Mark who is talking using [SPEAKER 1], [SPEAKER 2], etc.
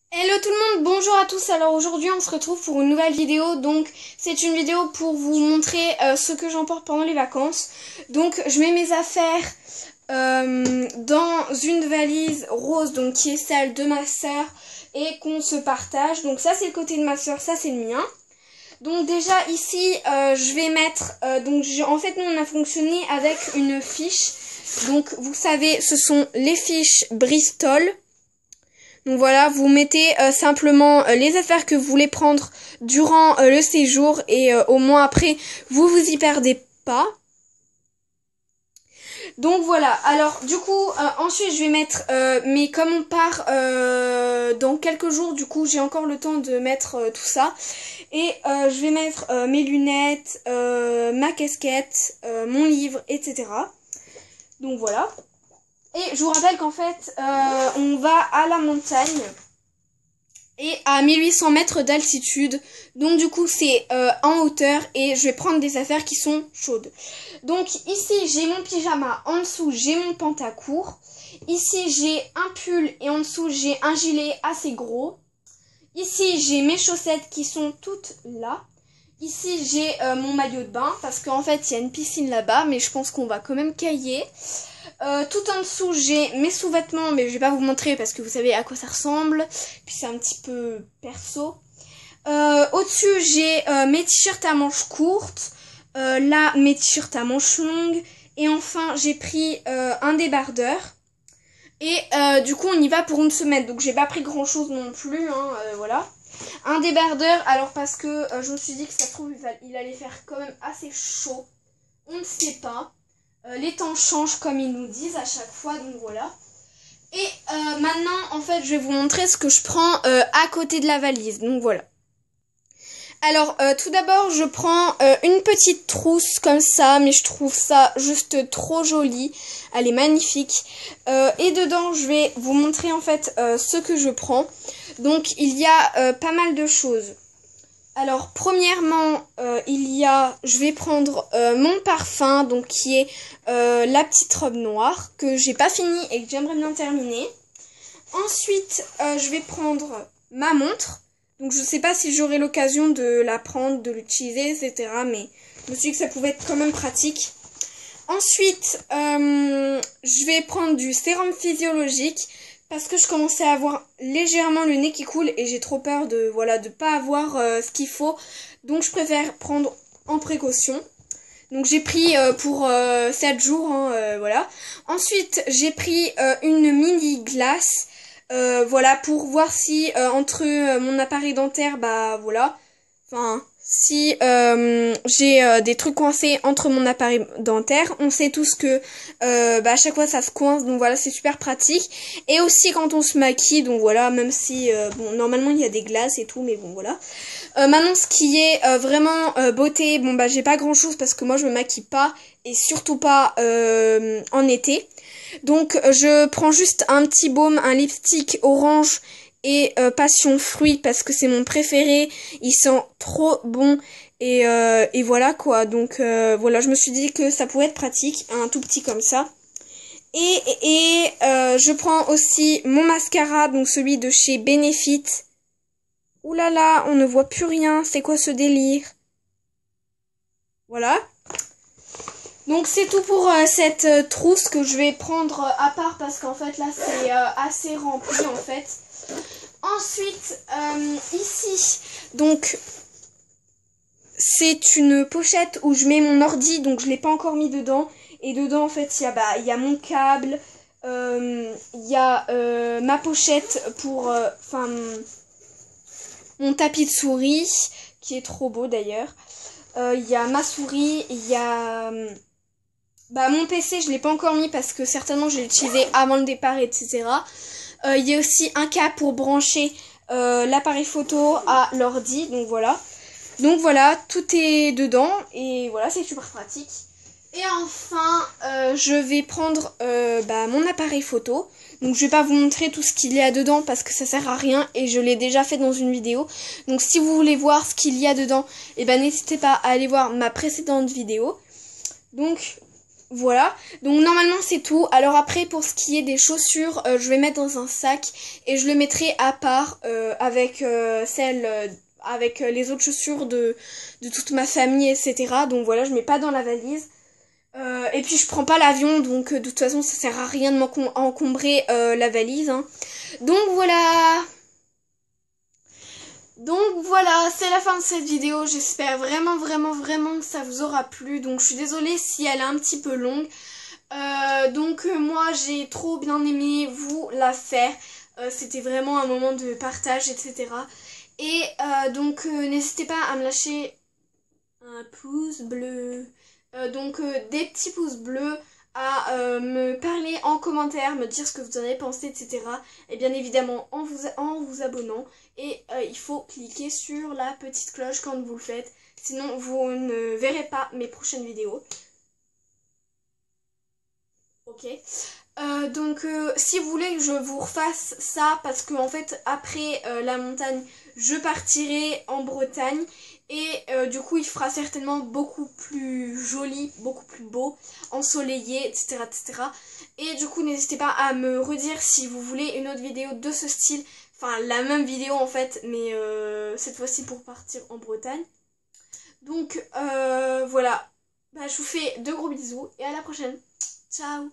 [SPEAKER 1] Hello tout le monde, bonjour à tous. Alors aujourd'hui on se retrouve pour une nouvelle vidéo. Donc c'est une vidéo pour vous montrer ce que j'emporte pendant les vacances. Donc je mets mes affaires dans une valise rose, donc qui est celle de ma soeur et qu'on se partage. Donc ça c'est le côté de ma soeur, ça c'est le mien. Donc déjà ici je vais mettre, en fait nous on a fonctionné avec une fiche. Donc vous savez ce sont les fiches Bristol. Donc voilà, vous mettez simplement les affaires que vous voulez prendre durant le séjour et au moins après, vous vous y perdez pas. Donc voilà, alors du coup, ensuite je vais mettre, mais comme on part dans quelques jours, du coup j'ai encore le temps de mettre tout ça. Et je vais mettre mes lunettes, ma casquette, mon livre, etc. Donc voilà. Et je vous rappelle qu'en fait, on va à la montagne et à 1800 mètres d'altitude. Donc du coup, c'est en hauteur et je vais prendre des affaires qui sont chaudes. Donc ici, j'ai mon pyjama. En dessous, j'ai mon pantacourt. Ici, j'ai un pull et en dessous, j'ai un gilet assez gros. Ici, j'ai mes chaussettes qui sont toutes là. Ici, j'ai mon maillot de bain parce qu'en fait, il y a une piscine là-bas, mais je pense qu'on va quand même cailler. Tout en dessous, j'ai mes sous-vêtements, mais je vais pas vous montrer parce que vous savez à quoi ça ressemble. Puis c'est un petit peu perso. Au-dessus, j'ai mes t-shirts à manches courtes. Là, mes t-shirts à manches longues. Et enfin, j'ai pris un débardeur. Et du coup, on y va pour une semaine. Donc, j'ai pas pris grand-chose non plus, hein, voilà. Un débardeur, alors parce que je me suis dit que ça se trouve, il allait faire quand même assez chaud. On ne sait pas. Les temps changent comme ils nous disent à chaque fois, donc voilà. Et maintenant, en fait, je vais vous montrer ce que je prends à côté de la valise, donc voilà. Alors, tout d'abord, je prends une petite trousse comme ça, mais je trouve ça juste trop joli. Elle est magnifique. Et dedans, je vais vous montrer en fait ce que je prends. Donc, il y a pas mal de choses. Alors, premièrement, je vais prendre mon parfum, donc qui est la petite robe noire, que j'ai pas fini et que j'aimerais bien terminer. Ensuite, je vais prendre ma montre. Donc, je sais pas si j'aurai l'occasion de la prendre, de l'utiliser, etc. Mais je me suis dit que ça pouvait être quand même pratique. Ensuite, je vais prendre du sérum physiologique parce que je commençais à avoir légèrement le nez qui coule et j'ai trop peur de pas avoir ce qu'il faut. Donc je préfère prendre en précaution. Donc j'ai pris pour 7 jours, hein, voilà. Ensuite, j'ai pris une mini glace, voilà, pour voir si entre mon appareil dentaire, bah voilà, enfin, si j'ai des trucs coincés entre mon appareil dentaire. On sait tous que à chaque fois ça se coince, donc voilà, c'est super pratique. Et aussi quand on se maquille, donc voilà, même si bon, normalement il y a des glaces et tout, mais bon voilà. Maintenant, ce qui est vraiment beauté, bon bah j'ai pas grand chose parce que moi je me maquille pas et surtout pas en été. Donc je prends juste un petit baume, un lipstick orange et passion fruit parce que c'est mon préféré. Il sent trop bon et voilà quoi. Donc voilà, je me suis dit que ça pouvait être pratique, un tout petit comme ça. Et je prends aussi mon mascara, donc celui de chez Benefit. Ouh là là, on ne voit plus rien. C'est quoi ce délire? Voilà. Donc c'est tout pour cette trousse que je vais prendre à part parce qu'en fait là c'est assez rempli en fait. Ensuite, ici, donc c'est une pochette où je mets mon ordi, donc je l'ai pas encore mis dedans. Et dedans en fait il y a mon câble, il y a ma pochette pour mon tapis de souris, qui est trop beau d'ailleurs. Il y a ma souris, il y a mon PC, je l'ai pas encore mis parce que certainement je l'ai utilisé avant le départ, etc. Il y a aussi un câble pour brancher l'appareil photo à l'ordi, donc voilà. Donc voilà, tout est dedans et voilà, c'est super pratique. Et enfin, je vais prendre mon appareil photo. Donc je vais pas vous montrer tout ce qu'il y a dedans parce que ça sert à rien et je l'ai déjà fait dans une vidéo. Donc si vous voulez voir ce qu'il y a dedans, n'hésitez pas à aller voir ma précédente vidéo. Donc voilà, donc normalement c'est tout. Alors après pour ce qui est des chaussures, je vais mettre dans un sac et je le mettrai à part avec avec les autres chaussures de toute ma famille, etc. Donc voilà, je mets pas dans la valise. Et puis je prends pas l'avion, donc de toute façon ça sert à rien de m'encombrer la valise, hein. Donc voilà. Donc voilà, c'est la fin de cette vidéo. J'espère vraiment, vraiment, vraiment que ça vous aura plu. Donc je suis désolée si elle est un petit peu longue. Moi j'ai trop bien aimé vous la faire. C'était vraiment un moment de partage, etc. Et n'hésitez pas à me lâcher un pouce bleu. Des petits pouces bleus, à me parler en commentaire, me dire ce que vous en avez pensé, etc. Et bien évidemment en vous abonnant. Et il faut cliquer sur la petite cloche quand vous le faites. Sinon vous ne verrez pas mes prochaines vidéos. Ok. Si vous voulez que je vous refasse ça, parce que en fait après la montagne je partirai en Bretagne et du coup il fera certainement beaucoup plus joli, beaucoup plus beau, ensoleillé, etc., etc. Et du coup n'hésitez pas à me redire si vous voulez une autre vidéo de ce style, enfin la même vidéo en fait, mais cette fois-ci pour partir en Bretagne. Voilà, bah, je vous fais de gros bisous et à la prochaine. Ciao.